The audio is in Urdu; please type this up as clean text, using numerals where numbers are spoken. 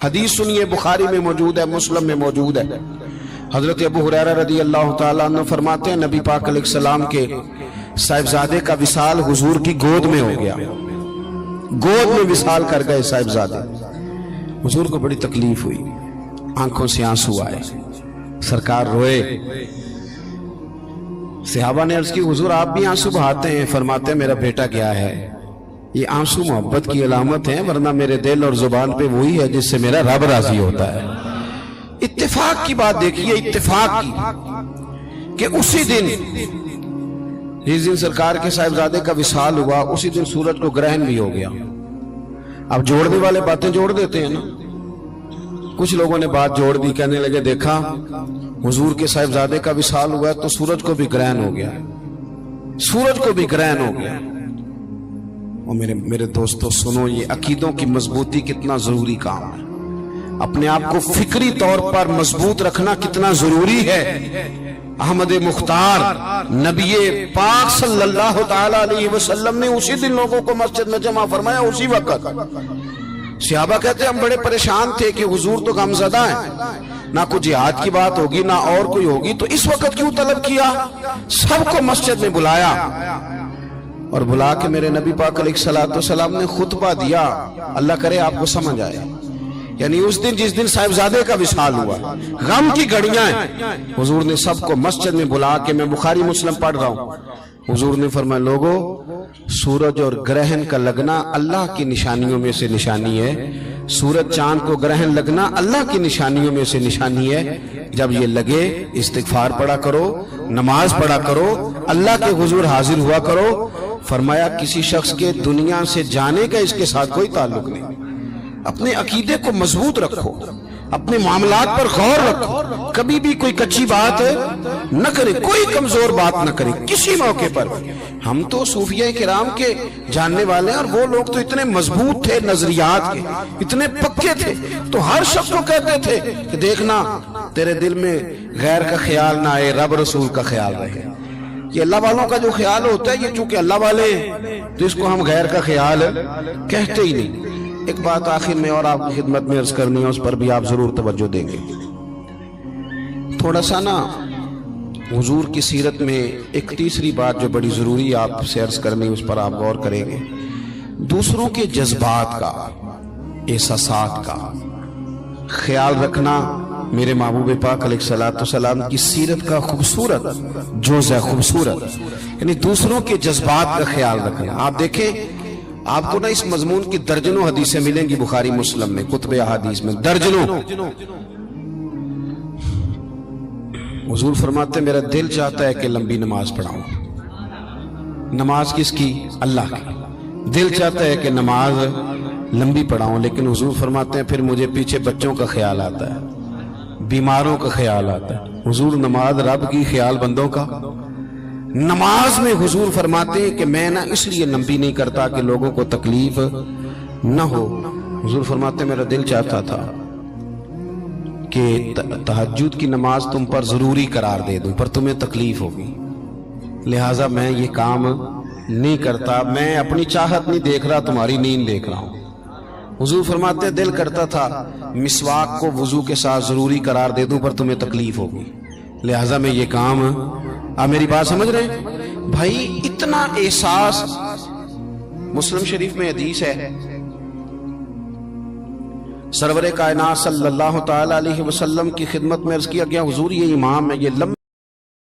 حدیث سنیے، بخاری میں موجود ہے، مسلم میں موجود ہے۔ حضرت ابو ہریرہ رضی اللہ تعالیٰ عنہ فرماتے ہیں نبی پاک علیہ السلام کے صاحبزادے کا وصال حضور کی گود میں ہو گیا، گود میں وصال کر گئے صاحبزادے۔ حضور کو بڑی تکلیف ہوئی، آنکھوں سے آنسو آئے، سرکار روئے۔ صحابہ نے عرض کی حضور آپ بھی آنسو بہاتے ہیں؟ فرماتے ہیں میرا بیٹا گیا ہے، یہ آنسو محبت کی علامت ہیں، ورنہ میرے دل اور زبان پہ وہی ہے جس سے میرا رب راضی ہوتا ہے۔ اتفاق کی بات دیکھیے، اتفاق کی کہ اسی دن جس دن سرکار کے صاحبزادے کا وصال ہوا اسی دن سورج کو گرہن بھی ہو گیا۔ اب جوڑنے والے باتیں جوڑ دیتے ہیں نا، کچھ لوگوں نے بات جوڑ دی، کہنے لگے دیکھا حضور کے صاحبزادے کا وصال ہوا تو سورج کو بھی گرہن ہو گیا، سورج کو بھی گرہن ہو گیا۔ اور میرے دوستو سنو، یہ عقیدوں کی مضبوطی کتنا ضروری کام ہے، اپنے آپ کو فکری طور پر مضبوط رکھنا کتنا ضروری ہے۔ احمد مختار نبی پاک صلی اللہ تعالی علیہ وسلم نے اسی دن لوگوں کو مسجد میں جمع فرمایا، اسی وقت۔ صحابہ کہتے ہیں ہم بڑے پریشان تھے کہ حضور تو غمزدہ ہیں، نہ کوئی جہاد کی بات ہوگی نہ اور کوئی ہوگی، تو اس وقت کیوں طلب کیا؟ سب کو مسجد میں بلایا اور بلا کے میرے نبی پاک علیہ السلام نے خطبہ دیا۔ اللہ کرے آپ کو سمجھ آئے، یعنی اس دن جس دن صاحبزادے کا وصال ہوا، غم کی گھڑیاں ہیں، حضور نے سب کو مسجد میں بلا کے، میں بخاری مسلم پڑھ رہا ہوں، حضور نے فرمایا لوگو سورج اور گرہن کا لگنا اللہ کی نشانیوں میں سے نشانی ہے، سورج چاند کو گرہن لگنا اللہ کی نشانیوں میں سے نشانی ہے۔ جب یہ لگے استغفار پڑھا کرو، نماز پڑھا کرو، اللہ کے حضور حاضر ہوا کرو۔ فرمایا کسی شخص کے دنیا سے جانے کا اس کے ساتھ کوئی تعلق نہیں۔ اپنے عقیدے کو مضبوط رکھو، اپنے معاملات پر غور رکھو، کبھی بھی کوئی کچی بات نہ کرے، کوئی کمزور بات نہ کرے کسی موقع پر۔ ہم تو صوفیہ کرام کے جاننے والے ہیں، اور وہ لوگ تو اتنے مضبوط تھے نظریات کے، اتنے پکے تھے، تو ہر شخص کو کہتے تھے کہ دیکھنا تیرے دل میں غیر کا خیال نہ آئے، رب رسول کا خیال رہے۔ یہ اللہ والوں کا جو خیال ہوتا ہے، یہ چونکہ اللہ والے ہیں تو اس کو ہم غیر کا خیال کہتے ہی نہیں۔ ایک بات آخر میں اور آپ کی خدمت میں عرض کرنی ہے، اس پر بھی آپ ضرور توجہ دیں گے۔ تھوڑا سا نا حضور کی سیرت میں ایک تیسری بات جو بڑی ضروری آپ سے عرض کرنی، اس پر آپ غور کریں گے۔ دوسروں کے جذبات کا، احساسات کا خیال رکھنا میرے محبوب پاک علیہ السلام کی سیرت کا خوبصورت جزء ہے، خوبصورت، یعنی دوسروں کے جذبات کا خیال رکھنا۔ آپ دیکھیں، آپ کو نا اس مضمون کی درجنوں حدیثیں ملیں گی بخاری مسلم میں، کتب احادیث میں درجنوں۔ حضور فرماتے ہیں میرا دل چاہتا ہے کہ لمبی نماز پڑھاؤں۔ نماز کس کی؟ اللہ کی۔ دل چاہتا ہے کہ نماز لمبی پڑھاؤں، لیکن حضور فرماتے ہیں پھر مجھے پیچھے بچوں کا خیال آتا ہے، بیماروں کا خیال آتا ہے۔ حضور نماز رب کی، خیال بندوں کا۔ نماز میں حضور فرماتے ہیں کہ میں نہ اس لیے لمبی نہیں کرتا کہ لوگوں کو تکلیف نہ ہو، حضور فرماتے ہیں میرا دل چاہتا تھا کہ تہجد کی نماز تم پر ضروری قرار دے دوں، پر تمہیں تکلیف ہوگی، لہٰذا میں یہ کام نہیں کرتا، میں اپنی چاہت نہیں دیکھ رہا، تمہاری نیند دیکھ رہا ہوں۔ حضور فرماتے ہیں دل کرتا تھا مسواک کو وضو کے ساتھ ضروری قرار دے دوں، پر تمہیں تکلیف ہوگی، لہٰذا میں یہ کام۔ آپ میری بات سمجھ رہے ہیں بھائی؟ اتنا احساس۔ مسلم شریف میں حدیث ہے، سرور کائنات صلی اللہ تعالی علیہ وسلم کی خدمت میں عرض کیا گیا حضور یہ امام ہے، یہ